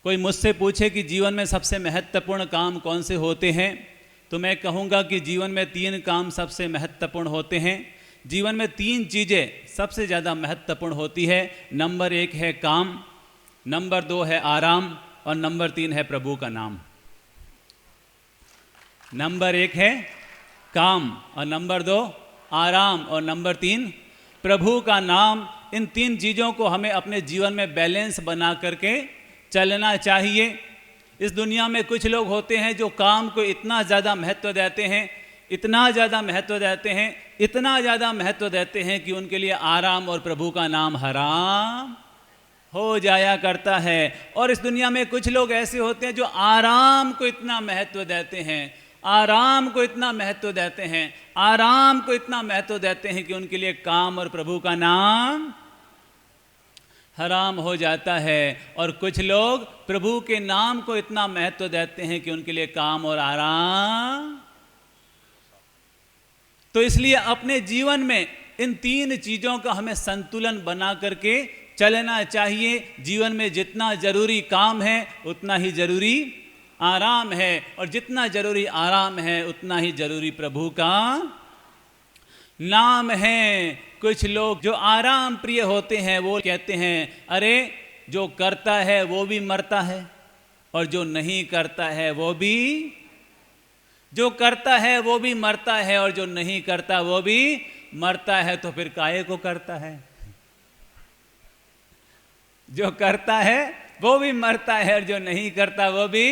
कोई मुझसे पूछे कि जीवन में सबसे महत्वपूर्ण काम कौन से होते हैं, तो मैं कहूँगा कि जीवन में 3 काम सबसे महत्वपूर्ण होते हैं। जीवन में 3 चीज़ें सबसे ज़्यादा महत्वपूर्ण होती है। नंबर 1 है काम, नंबर 2 है आराम और नंबर 3 है प्रभु का नाम। नंबर 1 है काम और नंबर 2 आराम और नंबर 3 प्रभु का नाम। इन 3 चीज़ों को हमें अपने जीवन में बैलेंस बना करके चलना चाहिए। इस दुनिया में कुछ लोग होते हैं जो काम को इतना ज़्यादा महत्व देते हैं, इतना ज़्यादा महत्व देते हैं, इतना ज़्यादा महत्व देते हैं कि उनके लिए आराम और प्रभु का नाम हराम हो जाया करता है। और इस दुनिया में कुछ लोग ऐसे होते हैं जो आराम को इतना महत्व देते हैं, आराम को इतना महत्व देते हैं, आराम को इतना महत्व देते हैं कि उनके लिए काम और प्रभु का नाम हराम हो जाता है। और कुछ लोग प्रभु के नाम को इतना महत्व देते हैं कि उनके लिए काम और आराम। तो इसलिए अपने जीवन में इन 3 चीज़ों का हमें संतुलन बना करके चलना चाहिए। जीवन में जितना जरूरी काम है उतना ही जरूरी आराम है, और जितना जरूरी आराम है उतना ही जरूरी प्रभु का नाम है। कुछ लोग जो आराम प्रिय होते हैं वो कहते हैं, अरे जो करता है वो भी मरता है और जो नहीं करता है वो भी, जो करता है वो भी मरता है और जो नहीं करता वो भी मरता है, तो फिर काहे को करता है। जो करता है वो भी मरता है और जो नहीं करता वो भी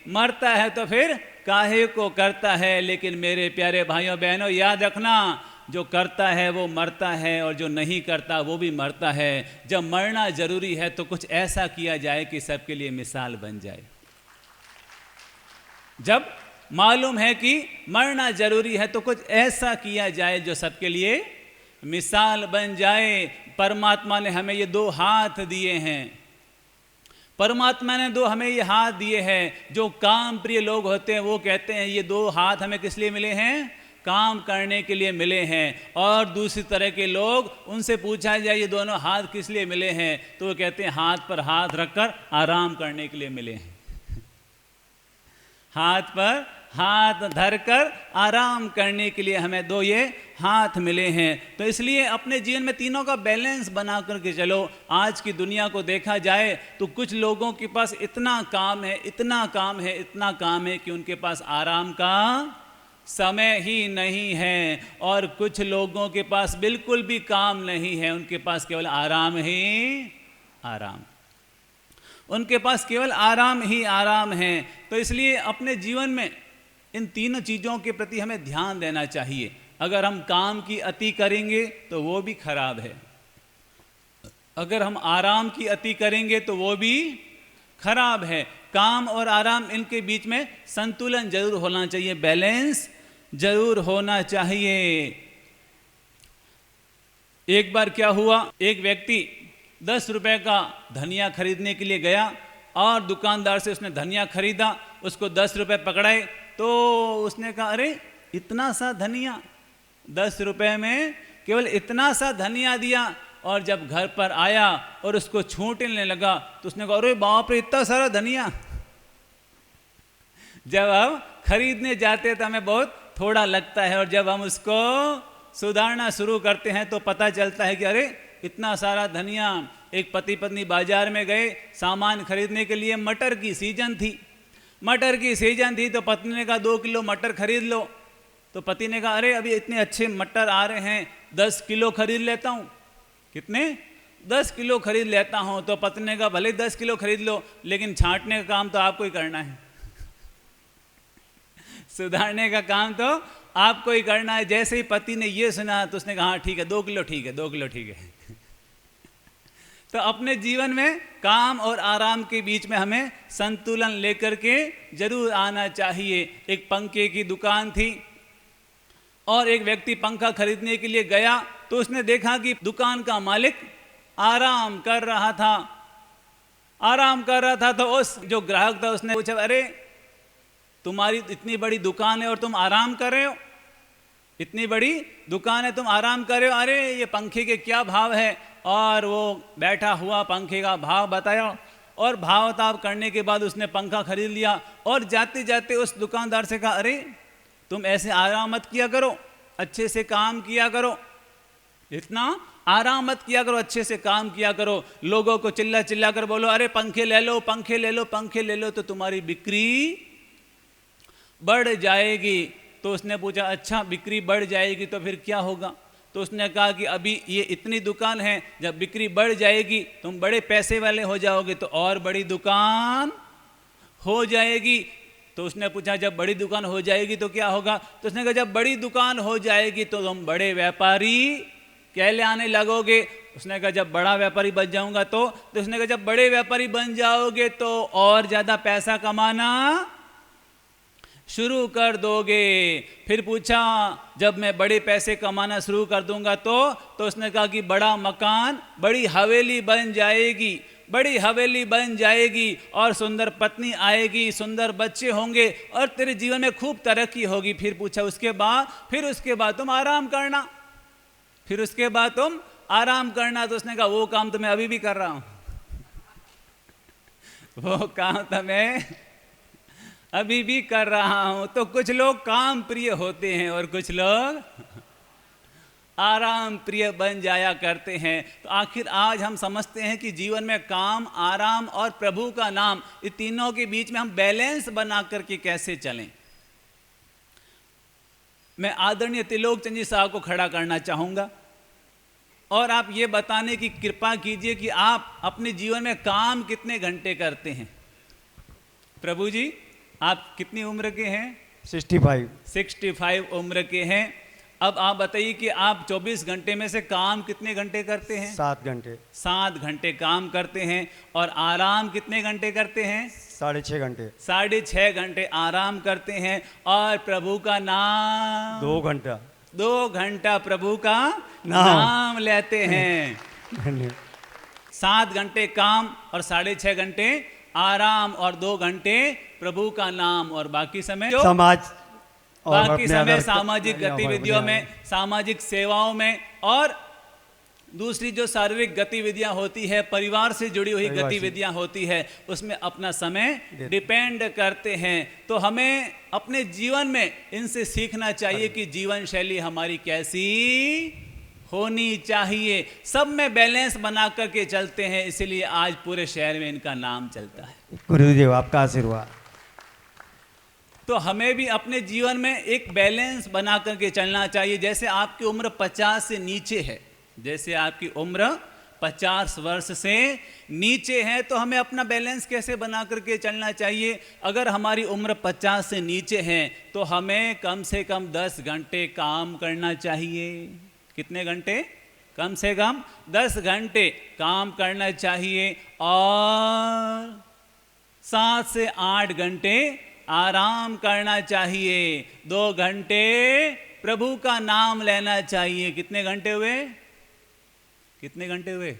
मरता है, तो फिर काहे को करता है। लेकिन मेरे प्यारे भाइयों बहनों, याद रखना, जो करता है वो मरता है और जो नहीं करता वो भी मरता है। जब मरना जरूरी है तो कुछ ऐसा किया जाए कि सबके लिए मिसाल बन जाए। जब मालूम है कि मरना जरूरी है तो कुछ ऐसा किया जाए जो सबके लिए मिसाल बन जाए। परमात्मा ने हमें ये 2 हाथ दिए हैं, परमात्मा ने हमें ये हाथ दिए हैं। जो काम प्रिय लोग होते हैं वो कहते हैं ये 2 हाथ हमें किस लिए मिले हैं, काम करने के लिए मिले हैं। और दूसरी तरह के लोग, उनसे पूछा जाए ये दोनों हाथ किस लिए मिले हैं, तो वो कहते हैं हाथ पर हाथ रखकर आराम करने के लिए मिले हैं। हाथ पर हाथ धरकर आराम करने के लिए हमें 2 ये हाथ मिले हैं। तो इसलिए अपने जीवन में तीनों का बैलेंस बना करके चलो। आज की दुनिया को देखा जाए तो कुछ लोगों के पास इतना काम है, इतना काम है, इतना काम है कि उनके पास आराम का समय ही नहीं है। और कुछ लोगों के पास बिल्कुल भी काम नहीं है, उनके पास केवल आराम ही आराम, उनके पास केवल आराम ही आराम है। तो इसलिए अपने जीवन में इन 3 चीज़ों के प्रति हमें ध्यान देना चाहिए। अगर हम काम की अति करेंगे तो वो भी खराब है, अगर हम आराम की अति करेंगे तो वो भी खराब है। काम और आराम, इनके बीच में संतुलन जरूर होना चाहिए, बैलेंस जरूर होना चाहिए। एक बार क्या हुआ, एक व्यक्ति 10 रुपए का धनिया खरीदने के लिए गया और दुकानदार से उसने धनिया खरीदा, उसको 10 रुपए पकड़ाए। तो उसने कहा, अरे इतना सा धनिया, 10 रुपए में केवल इतना सा धनिया दिया। और जब घर पर आया और उसको छूटने लगा तो उसने कहा, अरे बाप रे इतना सारा धनिया। जब हम खरीदने जाते हैं तो हमें बहुत थोड़ा लगता है, और जब हम उसको सुधारना शुरू करते हैं तो पता चलता है कि अरे इतना सारा धनिया। एक पति पत्नी बाजार में गए सामान खरीदने के लिए, मटर की सीजन थी, मटर की सीजन थी। तो पत्नी ने कहा 2 किलो मटर खरीद लो। तो पति ने कहा, अरे अभी इतने अच्छे मटर आ रहे हैं, 10 किलो खरीद लेता हूँ। कितने? 10 किलो खरीद लेता हूँ। तो पत्नी ने कहा, भले 10 किलो खरीद लो, लेकिन छांटने का काम तो आपको ही करना है, सुधारने का काम तो आपको ही करना है। जैसे ही पति ने ये सुना तो उसने कहा, हाँ ठीक है, 2 किलो ठीक है, 2 किलो ठीक है। तो अपने जीवन में काम और आराम के बीच में हमें संतुलन लेकर के जरूर आना चाहिए। एक पंखे की दुकान थी और एक व्यक्ति पंखा खरीदने के लिए गया तो उसने देखा कि दुकान का मालिक आराम कर रहा था, आराम कर रहा था। तो उस जो ग्राहक था उसने पूछा, अरे तुम्हारी इतनी बड़ी दुकान है और तुम आराम कर रहे हो, इतनी बड़ी दुकान है तुम आराम कर रहे हो, अरे ये पंखे के क्या भाव है। और वो बैठा हुआ पंखे का भाव बताया और भाव ताप करने के बाद उसने पंखा खरीद लिया और जाते जाते उस दुकानदार से कहा, अरे तुम ऐसे आराम मत किया करो, अच्छे से काम किया करो, इतना आराम मत किया करो, अच्छे से काम किया करो, लोगों को चिल्ला चिल्ला कर बोलो अरे पंखे ले लो, पंखे ले लो, पंखे ले लो, तो तुम्हारी बिक्री बढ़ जाएगी। तो उसने पूछा, अच्छा बिक्री बढ़ जाएगी तो फिर क्या होगा? तो उसने कहा कि अभी ये इतनी दुकान है, जब बिक्री बढ़ जाएगी तुम बड़े पैसे वाले हो जाओगे तो और बड़ी दुकान हो जाएगी। तो उसने पूछा, जब बड़ी दुकान हो जाएगी तो क्या होगा? तो उसने कहा, जब बड़ी दुकान हो जाएगी तो तुम बड़े व्यापारी कहलाने लगोगे। उसने कहा, जब बड़ा व्यापारी बन जाऊंगा तो उसने कहा, जब बड़े व्यापारी बन जाओगे तो और ज्यादा पैसा कमाना शुरू कर दोगे। फिर पूछा, जब मैं बड़े पैसे कमाना शुरू कर दूंगा तो उसने कहा कि बड़ा मकान, बड़ी हवेली बन जाएगी, बड़ी हवेली बन जाएगी और सुंदर पत्नी आएगी, सुंदर बच्चे होंगे और तेरे जीवन में खूब तरक्की होगी। फिर पूछा, उसके बाद तुम आराम करना, फिर उसके बाद तुम आराम करना। तो उसने कहा, वो काम तो मैं अभी भी कर रहा हूं, वो काम तो मैं अभी भी कर रहा हूं। तो कुछ लोग काम प्रिय होते हैं और कुछ लोग आराम प्रिय बन जाया करते हैं। तो आखिर आज हम समझते हैं कि जीवन में काम, आराम और प्रभु का नाम, ये तीनों के बीच में हम बैलेंस बना करके कैसे चलें। मैं आदरणीय त्रिलोक चंद जी साहब को खड़ा करना चाहूंगा और आप ये बताने की कृपा कीजिए कि आप अपने जीवन में काम कितने घंटे करते हैं। प्रभु जी, आप कितनी उम्र के हैं? 65 उम्र के हैं। अब आप बताइए कि आप 24 घंटे में से काम कितने घंटे करते हैं? 7 घंटे। 7 घंटे काम करते हैं और आराम कितने घंटे करते हैं? 6.5 घंटे। 6.5 घंटे आराम करते हैं और प्रभु का नाम 2 घंटा। 2 घंटा प्रभु का नाम लेते हैं। 7 घंटे काम और 6.5 घंटे आराम और 2 घंटे प्रभु का नाम और बाकी समय बाकी समय सामाजिक गतिविधियों में, सामाजिक सेवाओं में और दूसरी जो शारीरिक गतिविधियां होती है, परिवार से जुड़ी हुई गतिविधियां होती है, उसमें अपना समय डिपेंड करते हैं। तो हमें अपने जीवन में इनसे सीखना चाहिए कि जीवन शैली हमारी कैसी होनी चाहिए। सब में बैलेंस बना करके चलते हैं, इसलिए आज पूरे शहर में इनका नाम चलता है। गुरुदेव आपका आशीर्वाद। तो हमें भी अपने जीवन में एक बैलेंस बना करके चलना चाहिए। जैसे आपकी उम्र 50 से नीचे है, जैसे आपकी उम्र 50 वर्ष से नीचे है, तो हमें अपना बैलेंस कैसे बना करके चलना चाहिए। अगर हमारी उम्र 50 से नीचे है तो हमें कम से कम 10 घंटे काम करना चाहिए। कितने घंटे? कम से कम 10 घंटे काम करना चाहिए और 7 से 8 घंटे आराम करना चाहिए। 2 घंटे प्रभु का नाम लेना चाहिए। कितने घंटे हुए? कितने घंटे हुए?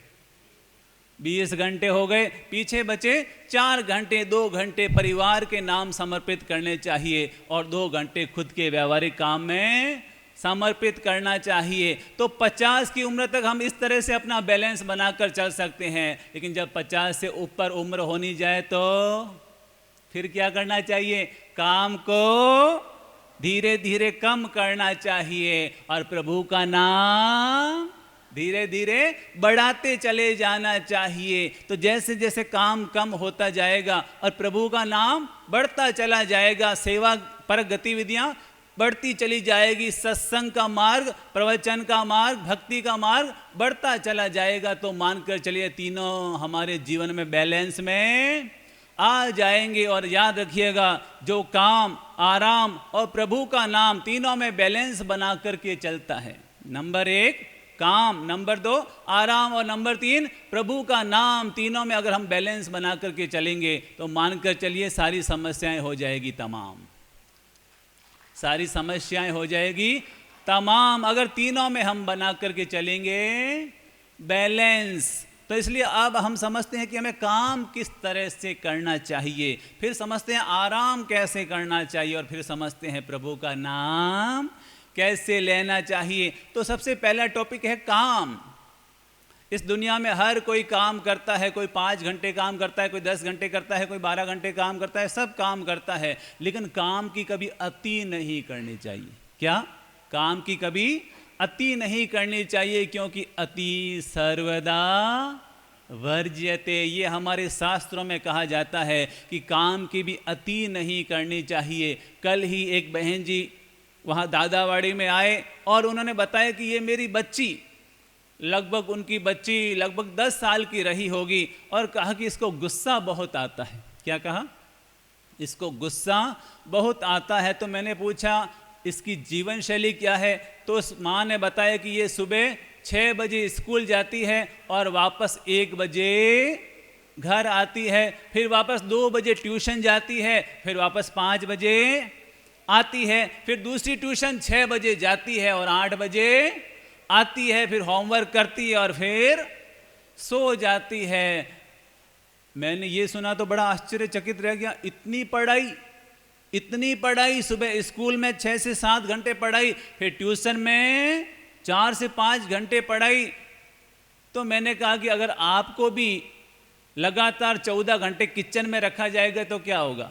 20 घंटे हो गए। पीछे बचे 4 घंटे। 2 घंटे परिवार के नाम समर्पित करने चाहिए और 2 घंटे खुद के व्यावहारिक काम में समर्पित करना चाहिए। तो 50 की उम्र तक हम इस तरह से अपना बैलेंस बनाकर चल सकते हैं, लेकिन जब 50 से ऊपर उम्र होनी जाए तो फिर क्या करना चाहिए? काम को धीरे धीरे कम करना चाहिए और प्रभु का नाम धीरे धीरे बढ़ाते चले जाना चाहिए। तो जैसे जैसे काम कम होता जाएगा और प्रभु का नाम बढ़ता चला जाएगा, सेवा पर गतिविधियां बढ़ती चली जाएगी, सत्संग का मार्ग, प्रवचन का मार्ग, भक्ति का मार्ग बढ़ता चला जाएगा, तो मानकर चलिए तीनों हमारे जीवन में बैलेंस में आ जाएंगे। और याद रखिएगा, जो काम, आराम और प्रभु का नाम तीनों में बैलेंस बना करके चलता है, नंबर 1 काम, नंबर 2 आराम और नंबर 3 प्रभु का नाम, तीनों में अगर हम बैलेंस बना करके चलेंगे तो मानकर चलिए सारी समस्याएं हो जाएगी तमाम, सारी समस्याएं हो जाएगी तमाम, अगर तीनों में हम बना करके चलेंगे बैलेंस। तो इसलिए अब हम समझते हैं कि हमें काम किस तरह से करना चाहिए, फिर समझते हैं आराम कैसे करना चाहिए और फिर समझते हैं प्रभु का नाम कैसे लेना चाहिए। तो सबसे पहला टॉपिक है काम। इस दुनिया में हर कोई काम करता है, कोई 5 घंटे काम करता है, कोई 10 घंटे करता है, कोई 12 घंटे काम करता है, सब काम करता है, लेकिन काम की कभी अति नहीं करनी चाहिए। क्या? काम की कभी अति नहीं करनी चाहिए, क्योंकि अति सर्वदा वर्ज्यते। ये हमारे शास्त्रों में कहा जाता है कि काम की भी अति नहीं करनी चाहिए। कल ही एक बहन जी वहाँ दादावाड़ी में आए और उन्होंने बताया कि ये मेरी बच्ची, लगभग उनकी बच्ची लगभग 10 साल की रही होगी, और कहा कि इसको गुस्सा बहुत आता है। क्या कहा? इसको गुस्सा बहुत आता है। तो मैंने पूछा इसकी जीवन शैली क्या है, तो उस माँ ने बताया कि ये सुबह 6 बजे स्कूल जाती है और वापस 1 बजे घर आती है, फिर वापस 2 बजे ट्यूशन जाती है, फिर वापस 5 बजे आती है, फिर दूसरी ट्यूशन 6 बजे जाती है और 8 बजे आती है, फिर होमवर्क करती है और फिर सो जाती है। मैंने ये सुना तो बड़ा आश्चर्यचकित रह गया। इतनी पढ़ाई, सुबह स्कूल में 6 से 7 घंटे पढ़ाई, फिर ट्यूशन में 4 से 5 घंटे पढ़ाई। तो मैंने कहा कि अगर आपको भी लगातार 14 घंटे किचन में रखा जाएगा तो क्या होगा?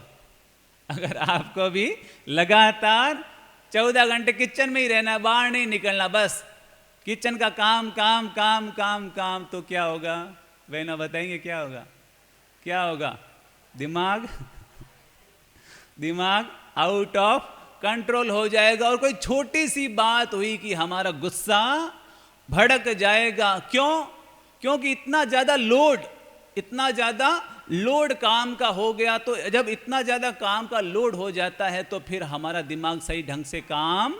अगर आपको भी लगातार 14 घंटे किचन में ही रहना, बाहर नहीं निकलना, बस किचन का काम काम काम काम काम, तो क्या होगा? बहना बताएंगे क्या होगा? क्या होगा? दिमाग आउट ऑफ कंट्रोल हो जाएगा, और कोई छोटी सी बात हुई कि हमारा गुस्सा भड़क जाएगा। क्यों? क्योंकि इतना ज़्यादा लोड काम का हो गया। तो जब इतना ज़्यादा काम का लोड हो जाता है तो फिर हमारा दिमाग सही ढंग से काम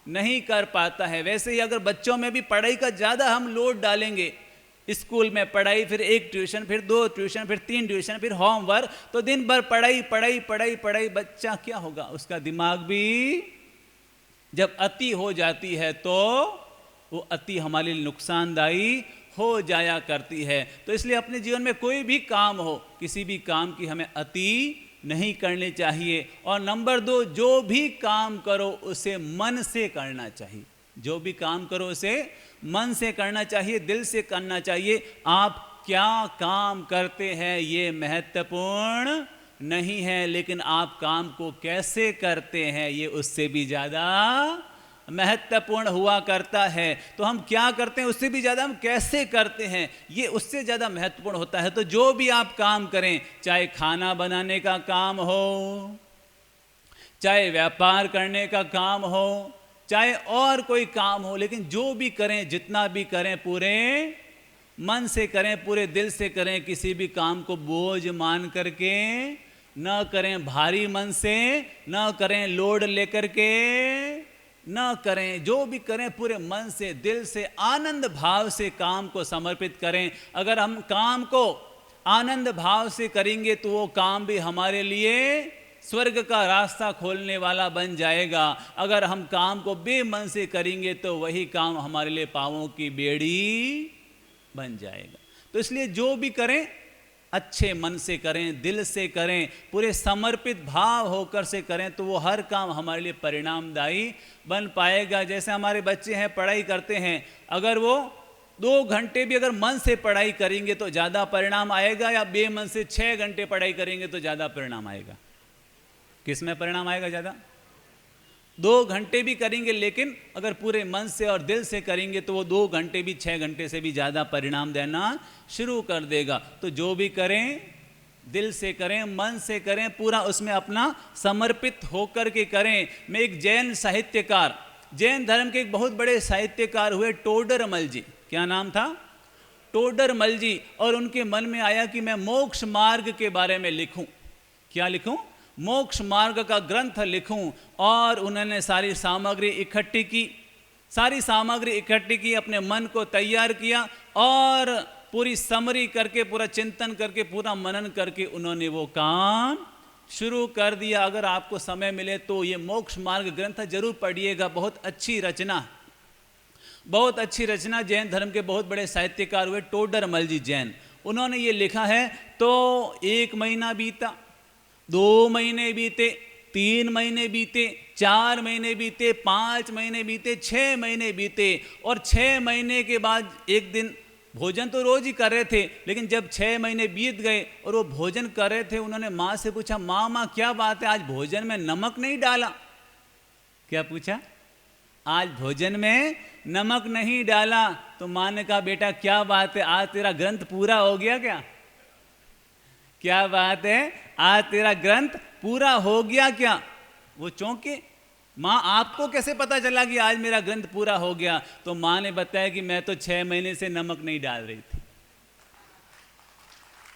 नहीं कर पाता है। वैसे ही अगर बच्चों में भी पढ़ाई का ज़्यादा हम लोड डालेंगे, स्कूल में पढ़ाई, फिर 1 ट्यूशन, फिर 2 ट्यूशन, फिर 3 ट्यूशन, फिर होमवर्क, तो दिन भर पढ़ाई पढ़ाई पढ़ाई पढ़ाई, बच्चा क्या होगा? उसका दिमाग भी जब अति हो जाती है तो वो अति हमारे लिए नुकसानदायी हो जाया करती है। तो इसलिए अपने जीवन में कोई भी काम हो, किसी भी काम की हमें अति नहीं करनी चाहिए। और नंबर 2, जो भी काम करो उसे मन से करना चाहिए। जो भी काम करो उसे मन से करना चाहिए, दिल से करना चाहिए। आप क्या काम करते हैं ये महत्वपूर्ण नहीं है, लेकिन आप काम को कैसे करते हैं ये उससे भी ज़्यादा महत्वपूर्ण हुआ करता है। तो हम क्या करते हैं उससे भी ज़्यादा हम कैसे करते हैं ये उससे ज़्यादा महत्वपूर्ण होता है। तो जो भी आप काम करें, चाहे खाना बनाने का काम हो, चाहे व्यापार करने का काम हो, चाहे और कोई काम हो, लेकिन जो भी करें, जितना भी करें, पूरे मन से करें, पूरे दिल से करें। किसी भी काम को बोझ मान करके न करें, भारी मन से न करें, लोड लेकर के न करें। जो भी करें पूरे मन से, दिल से, आनंद भाव से काम को समर्पित करें। अगर हम काम को आनंद भाव से करेंगे तो वो काम भी हमारे लिए स्वर्ग का रास्ता खोलने वाला बन जाएगा। अगर हम काम को बेमन से करेंगे तो वही काम हमारे लिए पांवों की बेड़ी बन जाएगा। तो इसलिए जो भी करें अच्छे मन से करें, दिल से करें, पूरे समर्पित भाव होकर से करें, तो वो हर काम हमारे लिए परिणामदायी बन पाएगा। जैसे हमारे बच्चे हैं, पढ़ाई करते हैं, अगर वो 2 घंटे भी अगर मन से पढ़ाई करेंगे तो ज़्यादा परिणाम आएगा, या बेमन से 6 घंटे पढ़ाई करेंगे तो ज़्यादा परिणाम आएगा? किस में परिणाम आएगा ज़्यादा? 2 घंटे भी करेंगे, लेकिन अगर पूरे मन से और दिल से करेंगे तो वो 2 घंटे भी 6 घंटे से भी ज़्यादा परिणाम देना शुरू कर देगा। तो जो भी करें दिल से करें, मन से करें, पूरा उसमें अपना समर्पित होकर के करें। मैं एक जैन साहित्यकार, जैन धर्म के एक बहुत बड़े साहित्यकार हुए टोडरमल जी। क्या नाम था? टोडरमल जी। और उनके मन में आया कि मैं मोक्ष मार्ग के बारे में लिखूं। क्या लिखूं? मोक्ष मार्ग का ग्रंथ लिखूं। और उन्होंने सारी सामग्री इकट्ठी की, अपने मन को तैयार किया और पूरी समरी करके, पूरा चिंतन करके, पूरा मनन करके उन्होंने वो काम शुरू कर दिया। अगर आपको समय मिले तो ये मोक्ष मार्ग ग्रंथ जरूर पढ़िएगा। बहुत अच्छी रचना जैन धर्म के बहुत बड़े साहित्यकार हुए टोडरमल जी जैन, उन्होंने ये लिखा है। तो 1 महीना बीता, 2 महीने बीते, 3 महीने बीते, 4 महीने बीते, 5 महीने बीते, 6 महीने बीते, और 6 महीने के बाद एक दिन भोजन तो रोज ही कर रहे थे, लेकिन जब 6 महीने बीत गए और वो भोजन कर रहे थे, उन्होंने माँ से पूछा, माँ क्या बात है, आज भोजन में नमक नहीं डाला? क्या पूछा? आज भोजन में नमक नहीं डाला। तो माँ ने कहा, बेटा क्या बात है, आज तेरा ग्रंथ पूरा हो गया क्या? क्या बात है, आज तेरा ग्रंथ पूरा हो गया क्या? वो चौंके, माँ आपको कैसे पता चला कि आज मेरा ग्रंथ पूरा हो गया? तो माँ ने बताया कि मैं तो 6 महीने से नमक नहीं डाल रही थी,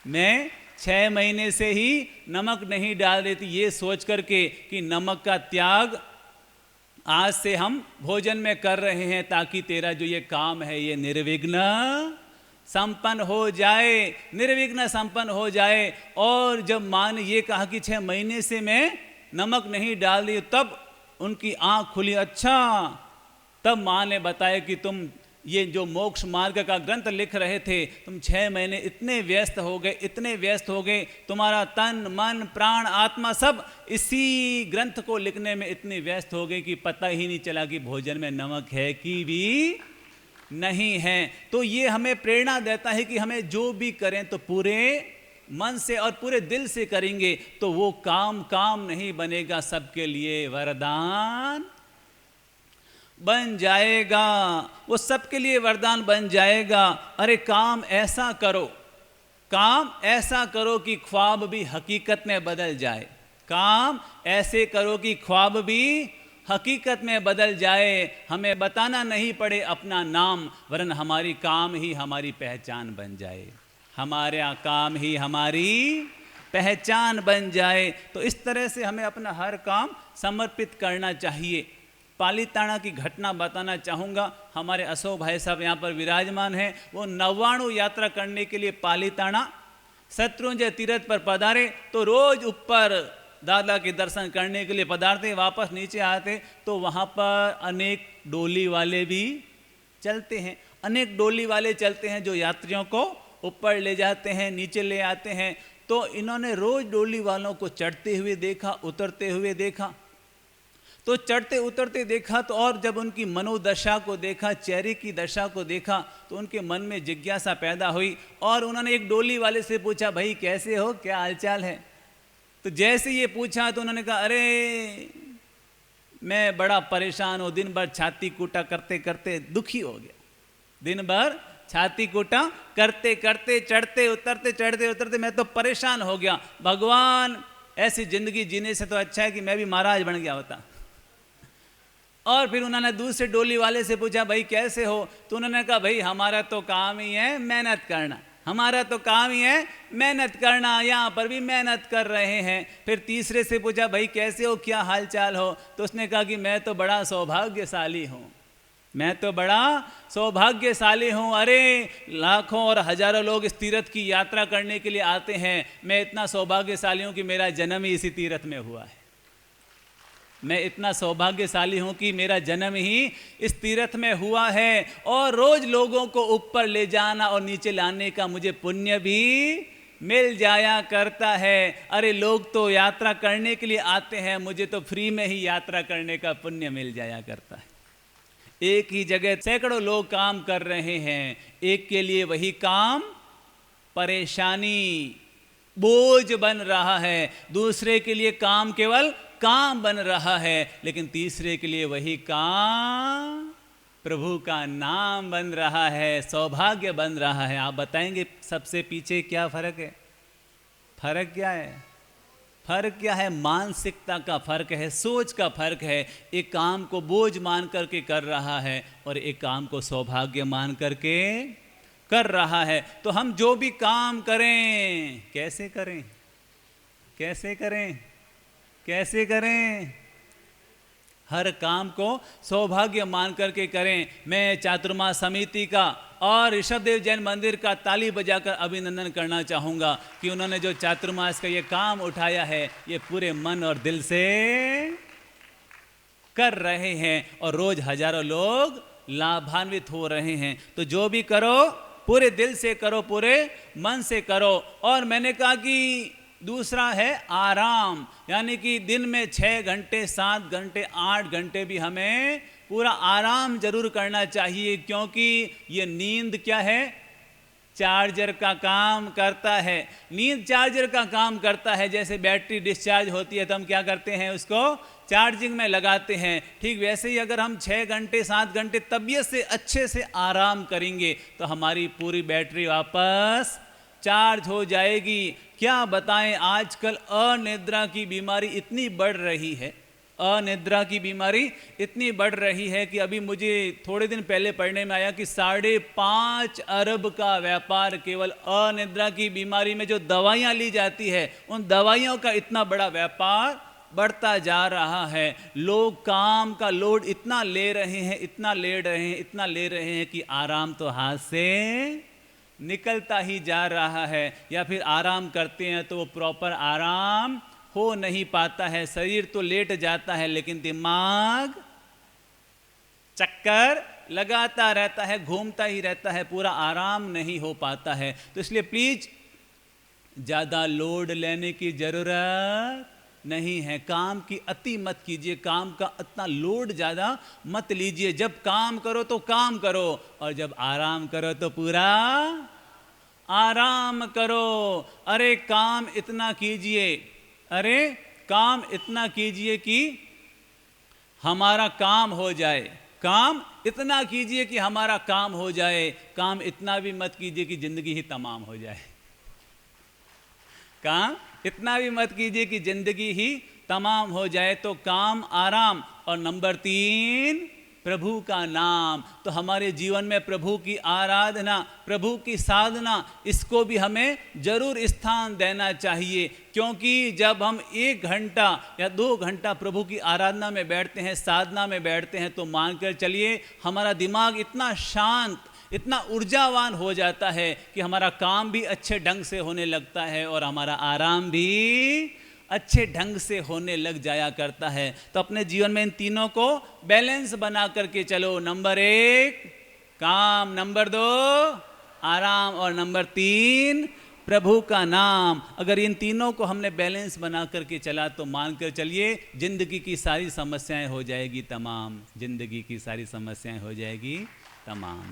मैं 6 महीने से ही नमक नहीं डाल रही थी, ये सोच करके कि नमक का त्याग आज से हम भोजन में कर रहे हैं, ताकि तेरा जो ये काम है ये निर्विघ्न संपन्न हो जाए, निर्विघ्न संपन्न हो जाए। और जब माँ ने ये कहा कि 6 महीने से मैं नमक नहीं डाल रही, तब उनकी आंख खुली। अच्छा, तब माँ ने बताया कि तुम ये जो मोक्ष मार्ग का ग्रंथ लिख रहे थे, तुम 6 महीने इतने व्यस्त हो गए, इतने व्यस्त हो गए, तुम्हारा तन मन प्राण आत्मा सब इसी ग्रंथ को लिखने में इतने व्यस्त हो गए कि पता ही नहीं चला कि भोजन में नमक है कि भी नहीं है। तो ये हमें प्रेरणा देता है कि हमें जो भी करें तो पूरे मन से और पूरे दिल से करेंगे तो वो काम नहीं बनेगा, सबके लिए वरदान बन जाएगा, वो सबके लिए वरदान बन जाएगा। अरे काम ऐसा करो कि ख्वाब भी हकीकत में बदल जाए, काम ऐसे करो कि ख्वाब भी हकीकत में बदल जाए, हमें बताना नहीं पड़े अपना नाम, वरन हमारी काम ही हमारी पहचान बन जाए, हमारा काम ही हमारी पहचान बन जाए। तो इस तरह से हमें अपना हर काम समर्पित करना चाहिए। पालीताना की घटना बताना चाहूँगा। हमारे अशोक भाई साहब यहाँ पर विराजमान हैं, वो 99 यात्रा करने के लिए पालीताना शत्रुंजय तीर्थ पर पधारे, तो रोज ऊपर दादा के दर्शन करने के लिए पधारते, वापस नीचे आते तो वहाँ पर अनेक डोली वाले भी चलते हैं, अनेक डोली वाले चलते हैं जो यात्रियों को ऊपर ले जाते हैं, नीचे ले आते हैं। तो इन्होंने रोज डोली वालों को चढ़ते हुए देखा, उतरते हुए देखा, तो चढ़ते उतरते देखा तो, और जब उनकी मनोदशा को देखा, चेहरे की दशा को देखा, तो उनके मन में जिज्ञासा पैदा हुई और उन्होंने एक डोली वाले से पूछा, भाई कैसे हो, क्या हालचाल है? तो जैसे ये पूछा तो उन्होंने कहा, अरे मैं बड़ा परेशान हूँ, दिन भर छाती कूटा करते करते दुखी हो गया, दिन भर छाती कूटा करते करते चढ़ते उतरते मैं तो परेशान हो गया। भगवान, ऐसी जिंदगी जीने से तो अच्छा है कि मैं भी महाराज बन गया होता। और फिर उन्होंने दूसरे डोली वाले से पूछा, भाई कैसे हो? तो उन्होंने कहा, भाई हमारा तो काम ही है मेहनत करना, हमारा तो काम ही है मेहनत करना, यहाँ पर भी मेहनत कर रहे हैं। फिर तीसरे से पूछा, भाई कैसे हो, क्या हाल चाल हो? तो उसने कहा कि मैं तो बड़ा सौभाग्यशाली हूँ, मैं तो बड़ा सौभाग्यशाली हूँ। अरे लाखों और हजारों लोग इस तीर्थ की यात्रा करने के लिए आते हैं, मैं इतना सौभाग्यशाली हूँ कि मेरा जन्म ही इसी तीर्थ में हुआ है, मैं इतना सौभाग्यशाली हूँ कि मेरा जन्म ही इस तीर्थ में हुआ है, और रोज लोगों को ऊपर ले जाना और नीचे लाने का मुझे पुण्य भी मिल जाया करता है। अरे लोग तो यात्रा करने के लिए आते हैं, मुझे तो फ्री में ही यात्रा करने का पुण्य मिल जाया करता है। एक ही जगह सैकड़ों लोग काम कर रहे हैं, एक के लिए वही काम परेशानी बोझ बन रहा है, दूसरे के लिए काम केवल काम बन रहा है, लेकिन तीसरे के लिए वही काम प्रभु का नाम बन रहा है, सौभाग्य बन रहा है। आप बताएंगे सबसे पीछे क्या फर्क है? फर्क क्या है? फर्क क्या है? मानसिकता का फर्क है, सोच का फर्क है। एक काम को बोझ मान करके कर रहा है और एक काम को सौभाग्य मान करके कर रहा है। तो हम जो भी काम करें, कैसे करें, कैसे करें, कैसे करें? हर काम को सौभाग्य मान करके करें। मैं चातुर्मास समिति का और ऋषभदेव जैन मंदिर का ताली बजाकर अभिनंदन करना चाहूँगा कि उन्होंने जो चातुर्मास का ये काम उठाया है, ये पूरे मन और दिल से कर रहे हैं और रोज हजारों लोग लाभान्वित हो रहे हैं। तो जो भी करो पूरे दिल से करो, पूरे मन से करो। और मैंने कहा कि दूसरा है आराम, यानी कि दिन में 6 घंटे 7 घंटे 8 घंटे भी हमें पूरा आराम जरूर करना चाहिए, क्योंकि ये नींद क्या है? चार्जर का काम करता है। नींद चार्जर का काम करता है। जैसे बैटरी डिस्चार्ज होती है तो हम क्या करते हैं, उसको चार्जिंग में लगाते हैं। ठीक वैसे ही अगर हम 6 घंटे 7 घंटे तबीयत से अच्छे से आराम करेंगे तो हमारी पूरी बैटरी वापस चार्ज हो जाएगी। क्या बताएं, आजकल अनिद्रा की बीमारी इतनी बढ़ रही है, अनिद्रा की बीमारी इतनी बढ़ रही है कि अभी मुझे थोड़े दिन पहले पढ़ने में आया कि 5.5 अरब का व्यापार केवल अनिद्रा की बीमारी में जो दवाइयाँ ली जाती है उन दवाइयों का इतना बड़ा व्यापार बढ़ता जा रहा है। लोग काम का लोड इतना ले रहे हैं, इतना ले रहे हैं, इतना ले रहे हैं कि आराम तो हाथ से निकलता ही जा रहा है, या फिर आराम करते हैं तो वो प्रॉपर आराम हो नहीं पाता है। शरीर तो लेट जाता है लेकिन दिमाग चक्कर लगाता रहता है, घूमता ही रहता है, पूरा आराम नहीं हो पाता है। तो इसलिए प्लीज ज़्यादा लोड लेने की ज़रूरत नहीं है। काम की अति मत कीजिए, काम का इतना लोड ज़्यादा मत लीजिए। जब काम करो तो काम करो और जब आराम करो तो पूरा आराम करो। अरे काम इतना कीजिए, अरे काम इतना कीजिए कि हमारा काम हो जाए, काम इतना कीजिए कि हमारा काम हो जाए। काम इतना भी मत कीजिए कि जिंदगी ही तमाम हो जाए। काम इतना भी मत कीजिए कि जिंदगी ही तमाम हो जाए। तो काम, आराम, और नंबर 3 प्रभु का नाम। तो हमारे जीवन में प्रभु की आराधना, प्रभु की साधना, इसको भी हमें जरूर स्थान देना चाहिए। क्योंकि जब हम 1 घंटा या 2 घंटा प्रभु की आराधना में बैठते हैं, साधना में बैठते हैं, तो मानकर चलिए हमारा दिमाग इतना शांत, इतना ऊर्जावान हो जाता है कि हमारा काम भी अच्छे ढंग से होने लगता है और हमारा आराम भी अच्छे ढंग से होने लग जाया करता है। तो अपने जीवन में इन तीनों को बैलेंस बना करके चलो। नंबर 1 काम, नंबर 2 आराम, और नंबर 3 प्रभु का नाम। अगर इन तीनों को हमने बैलेंस बना करके चला तो मानकर चलिए जिंदगी की सारी समस्याएं हो जाएगी तमाम, जिंदगी की सारी समस्याएं हो जाएगी तमाम।